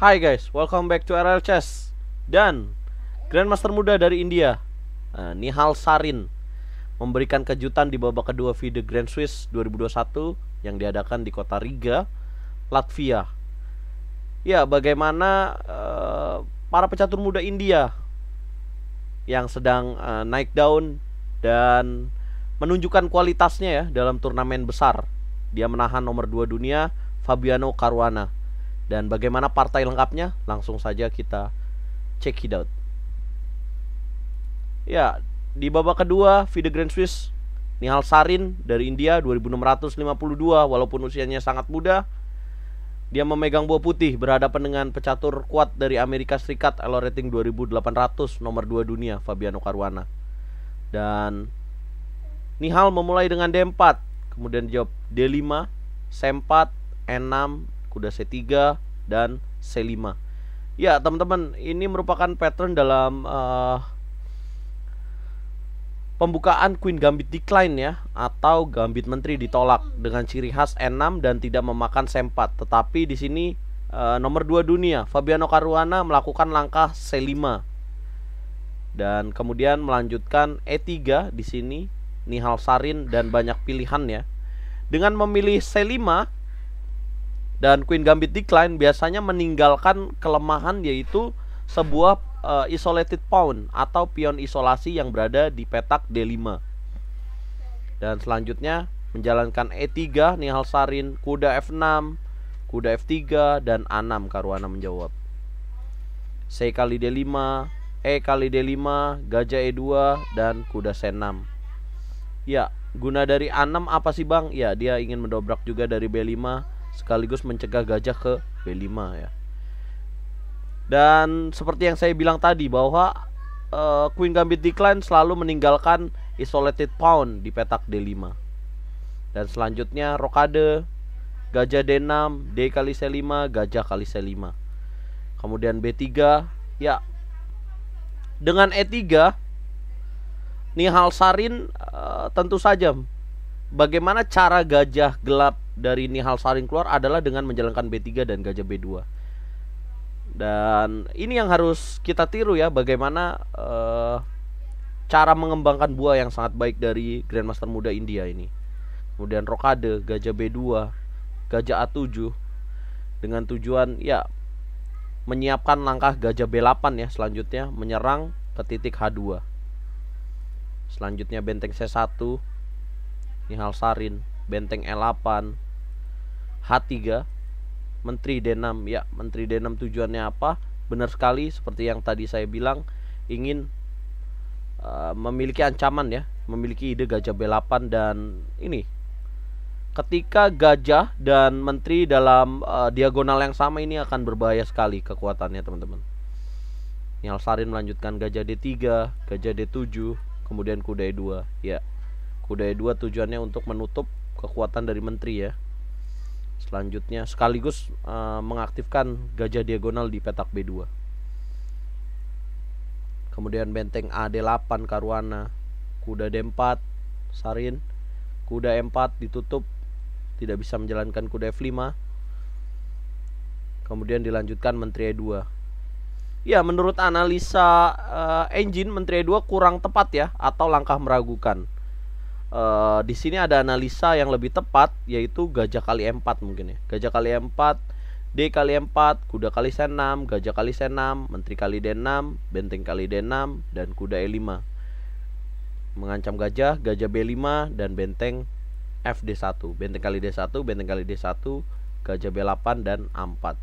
Hai guys, welcome back to RL Chess. Dan Grandmaster muda dari India, Nihal Sarin, memberikan kejutan di babak kedua FIDE Grand Swiss 2021 yang diadakan di kota Riga, Latvia. Ya, bagaimana para pecatur muda India yang sedang naik daun dan menunjukkan kualitasnya ya dalam turnamen besar. Dia menahan nomor 2 dunia Fabiano Caruana. Dan bagaimana partai lengkapnya? Langsung saja kita check it out. Ya, di babak kedua FIDE Grand Swiss, Nihal Sarin dari India 2652 walaupun usianya sangat muda. Dia memegang buah putih berhadapan dengan pecatur kuat dari Amerika Serikat, elo rating 2800, nomor 2 dunia Fabiano Caruana. Dan Nihal memulai dengan D4, kemudian jawab D5, C4, E6, kuda C3 dan C5. Ya teman-teman, ini merupakan pattern dalam pembukaan Queen Gambit decline ya, atau Gambit Menteri ditolak dengan ciri khas E6 dan tidak memakan C4. Tetapi di sini nomor 2 dunia Fabiano Caruana melakukan langkah C5 dan kemudian melanjutkan E3. Di sini Nihal Sarin dan banyak pilihan ya. Dengan memilih C5 dan Queen Gambit decline biasanya meninggalkan kelemahan, yaitu sebuah isolated pawn atau pion isolasi yang berada di petak D5. Dan selanjutnya menjalankan E3 Nihal Sarin, kuda F6, kuda F3 dan A6 Caruana menjawab. C kali D5, E kali D5, gajah E2 dan kuda C6. Ya, guna dari A6 apa sih bang? Ya, dia ingin mendobrak juga dari B5 sekaligus mencegah gajah ke B5 ya. Dan seperti yang saya bilang tadi bahwa Queen Gambit decline selalu meninggalkan isolated pawn di petak D5. Dan selanjutnya rokade, gajah D6, D kali C5, gajah kali C5. Kemudian B3 ya. Dengan E3 Nihal Sarin tentu saja bagaimana cara gajah gelap dari Nihal Sarin keluar adalah dengan menjalankan B3 dan gajah B2. Dan ini yang harus kita tiru ya, bagaimana cara mengembangkan buah yang sangat baik dari Grandmaster muda India ini. Kemudian rokade, gajah B2, gajah A7 dengan tujuan ya menyiapkan langkah gajah B8 ya, selanjutnya menyerang ke titik H2. Selanjutnya benteng C1 Nihal Sarin, benteng E8, H3, menteri D6. Ya, menteri D6 tujuannya apa? Benar sekali seperti yang tadi saya bilang, ingin memiliki ancaman ya, memiliki ide gajah B8. Dan ini ketika gajah dan menteri dalam diagonal yang sama, ini akan berbahaya sekali kekuatannya teman-teman. Nihal Sarin melanjutkan gajah D3, gajah D7, kemudian kuda E2. Ya, kuda E2 tujuannya untuk menutup kekuatan dari menteri ya. Selanjutnya sekaligus mengaktifkan gajah diagonal di petak B2. Kemudian benteng AD8 Caruana, kuda D4 Sarin, kuda E4 ditutup, tidak bisa menjalankan kuda F5. Kemudian dilanjutkan menteri E2. Ya, menurut analisa engine menteri E2 kurang tepat ya, atau langkah meragukan. Di sini ada analisa yang lebih tepat, yaitu gajah kali E4 mungkin ya. Gajah kali E4, D kali E4, kuda kali C6, gajah kali C6, menteri kali D6, benteng kali D6 dan kuda E5. Mengancam gajah, gajah B5 dan benteng FD1. Benteng kali D1, benteng kali D1, gajah B8 dan A4.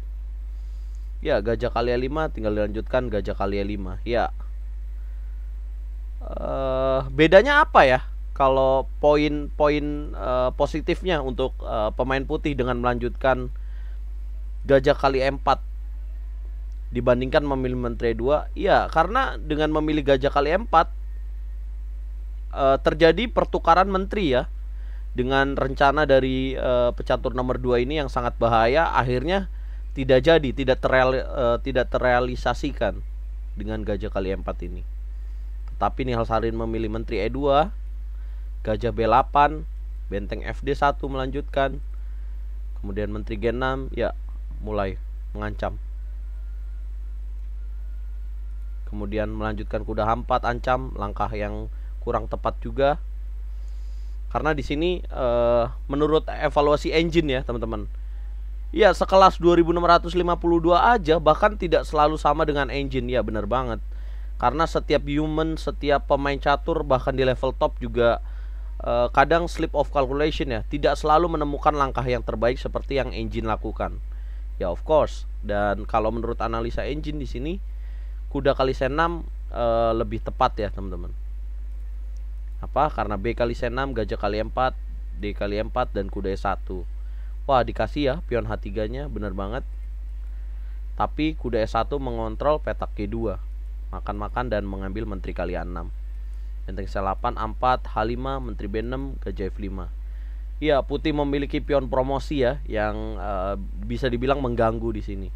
Ya, gajah kali E5 tinggal dilanjutkan gajah kali E5. Ya. Bedanya apa ya? Kalau poin-poin positifnya untuk pemain putih dengan melanjutkan gajah kali E4 dibandingkan memilih menteri 2, ya karena dengan memilih gajah kali E4 terjadi pertukaran menteri ya, dengan rencana dari pecatur nomor 2 ini yang sangat bahaya, akhirnya tidak jadi, tidak terrealisasikan dengan gajah kali E4 ini. Tetapi Nihal Sarin memilih menteri E2, gajah B8, benteng FD1 melanjutkan, kemudian menteri G6 ya mulai mengancam. Kemudian melanjutkan kuda H4 ancam, langkah yang kurang tepat juga. Karena di sini menurut evaluasi engine ya teman-teman, ya sekelas 2652 aja bahkan tidak selalu sama dengan engine. Ya benar banget. Karena setiap human, setiap pemain catur bahkan di level top juga kadang slip of calculation ya, tidak selalu menemukan langkah yang terbaik seperti yang engine lakukan. Ya of course. Dan kalau menurut analisa engine di sini kuda kali C6 lebih tepat ya teman-teman. Apa? Karena B kali C6, gajah kali 4, D kali 4 dan kuda E1. Wah, dikasih ya pion H3-nya, bener banget. Tapi kuda E1 mengontrol petak G2. Makan-makan dan mengambil menteri kali A6. Benteng C8, A4, H5, menteri B6, gajah F5. Ya, putih memiliki pion promosi ya yang bisa dibilang mengganggu di sini.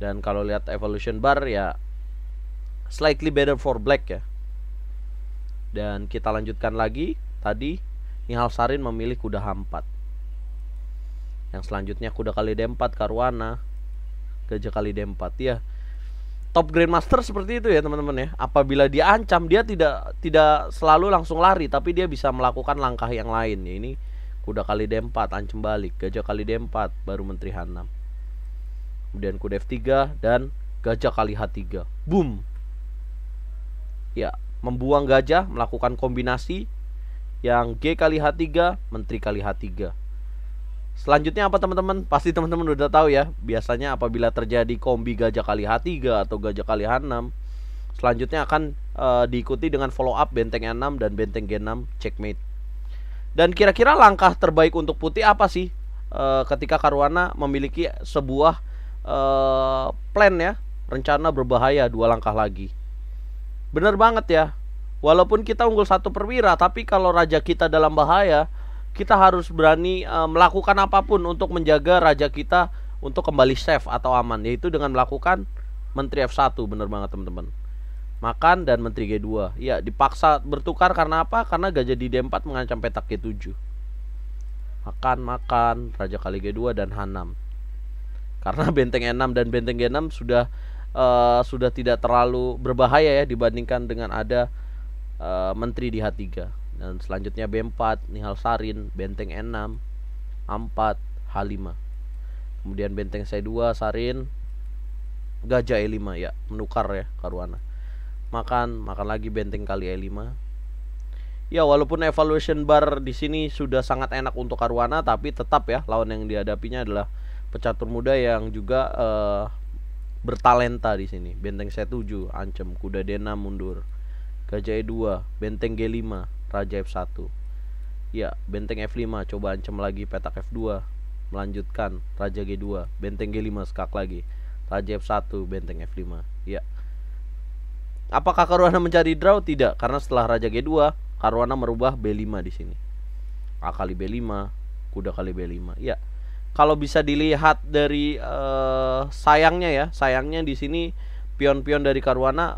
Dan kalau lihat evolution bar ya slightly better for black ya. Dan kita lanjutkan lagi. Tadi Nihal Sarin memilih kuda H4. Yang selanjutnya kuda kali D4 Caruana, gajah kali D4 ya. Top Grandmaster seperti itu ya teman-teman ya. Apabila dia ancam, dia tidak selalu langsung lari, tapi dia bisa melakukan langkah yang lain ya. Ini kuda kali D4 ancam balik, gajah kali D4 baru menteri H6. Kemudian kuda F3 dan gajah kali H3. Boom. Ya, membuang gajah, melakukan kombinasi yang G kali H3, menteri kali H3. Selanjutnya apa teman-teman? Pasti teman-teman udah tahu ya. Biasanya apabila terjadi kombi gajah kali H3 atau gajah kali H6, selanjutnya akan diikuti dengan follow up benteng E6 dan benteng G6 checkmate. Dan kira-kira langkah terbaik untuk putih apa sih ketika Caruana memiliki sebuah plan ya, rencana berbahaya 2 langkah lagi? Bener banget ya. Walaupun kita unggul 1 perwira, tapi kalau raja kita dalam bahaya, kita harus berani melakukan apapun untuk menjaga raja kita untuk kembali safe atau aman, yaitu dengan melakukan menteri F1. Bener banget teman-teman. Makan dan menteri G2. Ya, dipaksa bertukar karena apa? Karena gajah di D4 mengancam petak G7. Makan, raja kali G2 dan H6. Karena benteng E6 dan benteng G6 sudah tidak terlalu berbahaya ya dibandingkan dengan ada menteri di H3. Dan selanjutnya B4, Nihal Sarin, benteng E6, A4, H5. Kemudian benteng C2, Sarin, gajah E5 ya, menukar ya Caruana. Makan lagi benteng kali E5. Ya, walaupun evaluation bar di sini sudah sangat enak untuk Caruana, tapi tetap ya lawan yang dihadapinya adalah pecatur muda yang juga bertalenta di sini. Benteng C7 ancam, kuda D6 mundur, gajah E2, benteng G5, raja F1. Ya, benteng F5 coba ancam lagi petak F2, melanjutkan raja G2, benteng G5 skak lagi, raja F1, benteng F5. Ya. Apakah Caruana mencari draw? Tidak, karena setelah raja G2, Caruana merubah B5 di sini. A kali B5, kuda kali B5. Ya. Kalau bisa dilihat dari sayangnya di sini pion-pion dari Caruana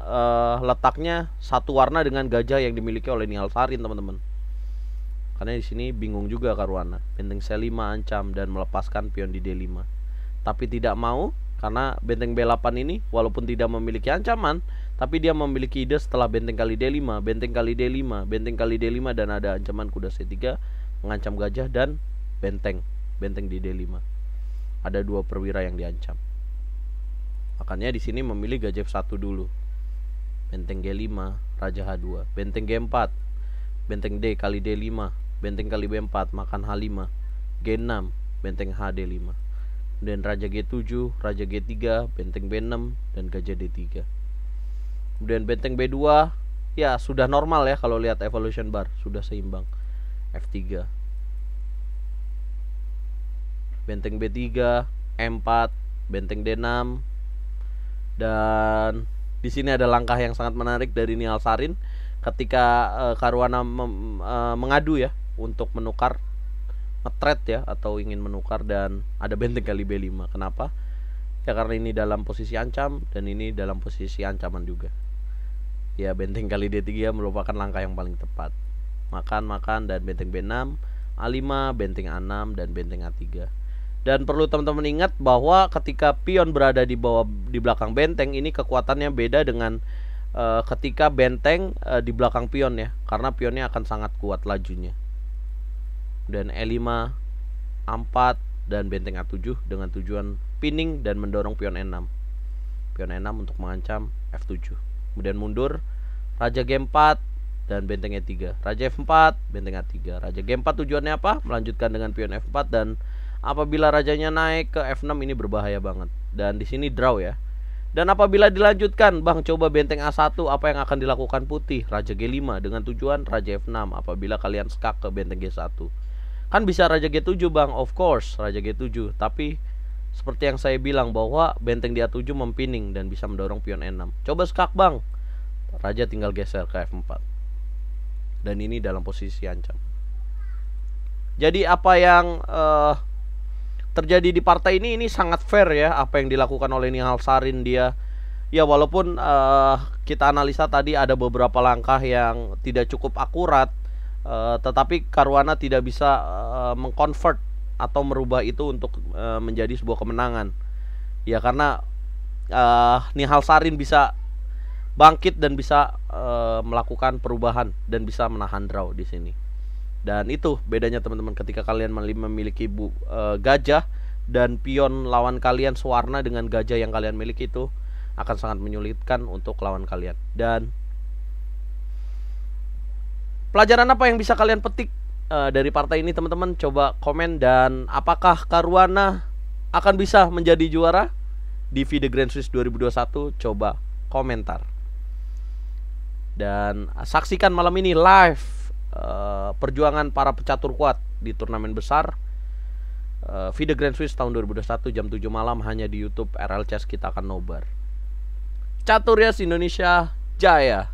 letaknya satu warna dengan gajah yang dimiliki oleh Nihal Sarin, teman-teman. Karena di sini bingung juga Caruana. Benteng C5 ancam dan melepaskan pion di D5. Tapi tidak mau karena benteng B8 ini walaupun tidak memiliki ancaman, tapi dia memiliki ide setelah benteng kali D5, benteng kali D5, benteng kali D5 dan ada ancaman kuda C3 mengancam gajah dan benteng di D5. Ada 2 perwira yang diancam. Makanya di sini memilih gajah F1 dulu. Benteng G5, raja H2, benteng G4, benteng D kali D5, benteng kali B4, makan H5, G6, benteng HD5. Kemudian raja G7, raja G3, benteng B6 dan gajah D3. Kemudian benteng B2 ya sudah normal ya kalau lihat evolution bar, sudah seimbang. F3. Benteng B3, M4, benteng D6. Dan di sini ada langkah yang sangat menarik dari Nihal Sarin ketika Caruana mengadu ya untuk menukar, nge-trade ya atau ingin menukar, dan ada benteng kali B5. Kenapa? Ya karena ini dalam posisi ancam dan ini dalam posisi ancaman juga. Ya, benteng kali D3 merupakan langkah yang paling tepat. Makan dan benteng B6, A5, benteng A6 dan benteng A3. Dan perlu teman-teman ingat bahwa ketika pion berada di belakang benteng ini kekuatannya beda dengan ketika benteng di belakang pion ya, karena pionnya akan sangat kuat lajunya. Dan E5, A4 dan benteng A7 dengan tujuan pinning dan mendorong pion E6. Pion E6 untuk mengancam F7. Kemudian mundur, raja G4 dan benteng E3. Raja F4, benteng A3. Raja G4 tujuannya apa? Melanjutkan dengan pion F4, dan apabila rajanya naik ke F6 ini berbahaya banget. Dan di sini draw ya. Dan apabila dilanjutkan, Bang, coba benteng A1, apa yang akan dilakukan putih? Raja G5 dengan tujuan raja F6 apabila kalian skak ke benteng G1. Kan bisa raja G7, Bang, of course, raja G7. Tapi seperti yang saya bilang bahwa benteng di A7 mempining dan bisa mendorong pion E6. Coba skak, Bang. Raja tinggal geser ke F4. Dan ini dalam posisi ancam. Jadi apa yang terjadi di partai ini sangat fair ya, apa yang dilakukan oleh Nihal Sarin. Dia ya walaupun kita analisa tadi ada beberapa langkah yang tidak cukup akurat, tetapi Caruana tidak bisa mengconvert atau merubah itu untuk menjadi sebuah kemenangan. Ya karena Nihal Sarin bisa bangkit dan bisa melakukan perubahan dan bisa menahan draw di sini. Dan itu bedanya teman-teman ketika kalian memiliki gajah dan pion lawan kalian sewarna dengan gajah yang kalian miliki, itu akan sangat menyulitkan untuk lawan kalian. Dan pelajaran apa yang bisa kalian petik dari partai ini teman-teman? Coba komen. Dan apakah Caruana akan bisa menjadi juara di FIDE Grand Swiss 2021? Coba komentar. Dan saksikan malam ini live perjuangan para pecatur kuat di turnamen besar FIDE Grand Swiss tahun 2021 jam 7 malam hanya di YouTube RL Chess. Kita akan nobar. Catur Yes Indonesia Jaya.